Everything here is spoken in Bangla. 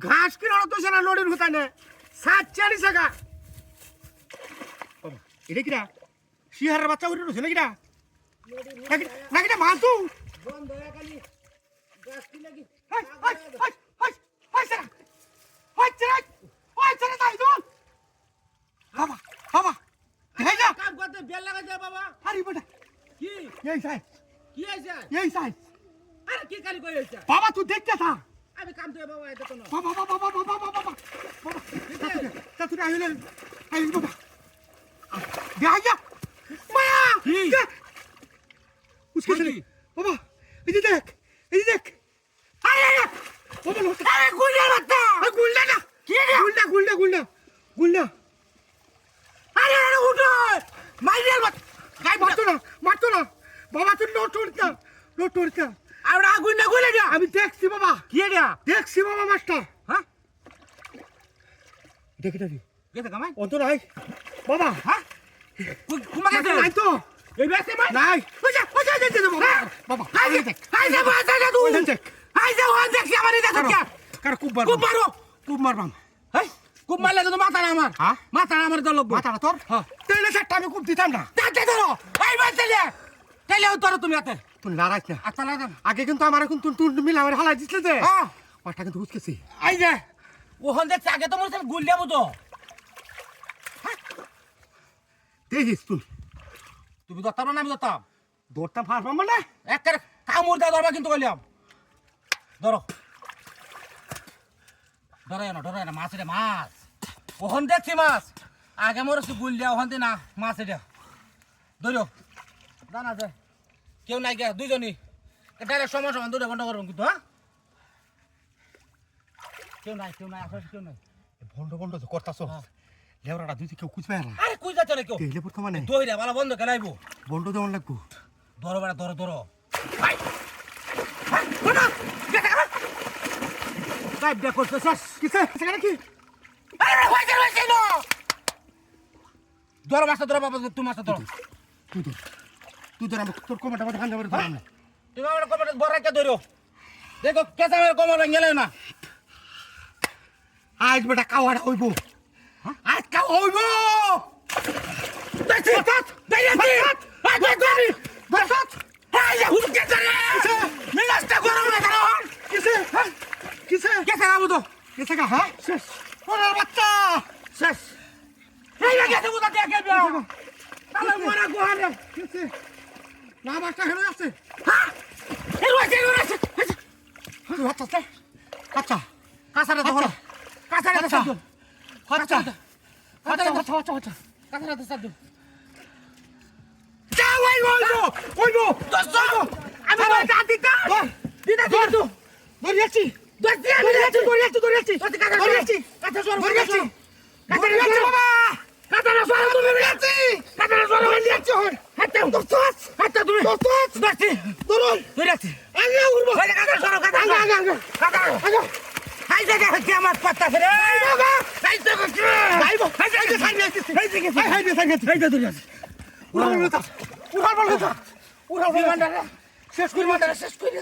ঘাস কিনানো তো সেনা নদীর হুতানে 47 টাকা বাবা এটা কিরা শিহারের বাচ্চা উঠে রয়েছে নাকিটা নাকিটা মাসু বন্ধ হয়ে খালি গাছ কি লাগি high high high high high সেনা হাই সেনা হাই সেনা তাই দল বাবা বাবা দেখে যা কাম করতে বেল লাগা যায় বাবা আরে বেটা কি এই সাইজ কি হইছে এই সাইজ আরে কি খালি কই হইছে বাবা তুই দেখতে থা আমি কাম দেব বাবা এটা তো না বাবা বাবা বাবা বাবা বাবা বাবা তা তুই আইলে আইলে বাবা দেখা যা মায়া उसके चले बाबा इधर देख अरे बाबा अरे गुल्डा लगता है गुल्डा ना क्या गुल्डा अरे अरे उठो मारिया मत काय मारतो ना बाबा तू नो तोड़ता আর আগুন না গলে যা আমি দেখছি বাবা কি এটা দেখছি বাবা মাস্টার হ্যাঁ দেখি গেছে কামাই অন্ত নাই বাবা হ্যাঁ কুমা গেছে নাই তো এই বেসে মাই নাই ওজা বাবা বাবা হাই যা বাজা যা তুই হাই যা ওয়ান দেখি আমার এটা তো কার কুব মারো খুব মারবাম হাই কুব মারলে তো মাথা না আমার হ্যাঁ মাথা না আমার তো লোক মাথাটা তোর হ্যাঁ তেলে সেটা আমি খুব দিতাম না তাতে ধরো এই বাই তেলে ধরো তুমি হাতে তুই লড়াইছ না আচ্ছা লাগা আগে কিন্তু আমার এখন তুই মিলা আমার হালাই দিছিলে যে হ্যাঁ ওটা কিন্তু উঠকেছি এই যে ওহন দেখছ আগে তো মনে গুল দেবো তো দেখিস তুই তুমি দত্তাম না আমি দত্তাম দৌড়তাম ফাঁসবাম মানে একের কামড় দা ধরবা কিন্তু কইলাম ধরো ডরাই না মাছ এটা মাছ ওহন দেখছি মাছ আগে মোর গুল দেওয়া ওহন না মাছ এটা ধরো জানা যায় কেউ নাই গে দুইজনই ডাইরেক্ট সমান দুটো ঘন্টা করবেন কিন্তু হ্যাঁ কেউ নাই আসলে কেউ নাই বন্ধ তো করতাছ লেবরাটা দুই কেউ কুচবে না আরে কই যাচ্ছে না কেউ তেলে পড়তো মানে দইরা ভালো বন্ধ খেলাইবো বন্ধ দেওয়ান লাগবো ধরো বেড়া ধরো ভাই ভাই দেখো তো শেষ কিসে সেখানে কি আরে হইছে না ধরো মাছটা ধরো বাবা তুমি মাছটা ধরো তুই ধর আমি তোর কমাটা খান যাবে ধর না তুমি আমার কমাটা বড় রাখা ধরো দেখো কেসা আমার কমাটা গেলে না আজ বেটা কাওয়াটা হইব আজ কাওয়া হইব দেখছি মিলাসটা গরম না কারণ কিসে কেসা আবু তো কিসে কা হ্যাঁ শেষ ওরে বাচ্চা শেষ এই গেছে বুদা দেখে বিয়া তাহলে মরা গোহারে কিসে না বাচ্চা হেরে আছে হ্যাঁ এই রয়েছে তুই হাতটা আচ্ছা কাছারে ধরো কাছারে আচ্ছা ধরো আচ্ছা কাছারে কাছারে ধরো যা ওইব দোস্ত আমি ভাই দিতা দিতা কিন্তু ধরিয়াছি দরিয়াছি কাছা সর বাবা কাছারে সর তুমি দরিয়াছি কাছারে সর দরিয়াছি হাতে হাতে তুমি দরিয়াছি দরিয়াছি আল্লাহ উরবো কাছারে সর কাছারে হাই জায়গা কি আমার পাত্তা ফেরে বাবা হাই জায়গা কি ভাইবো হাই জায়গা হাই জায়গা দরিয়াছি উড়াল বলতা শেষ করি শেষ করি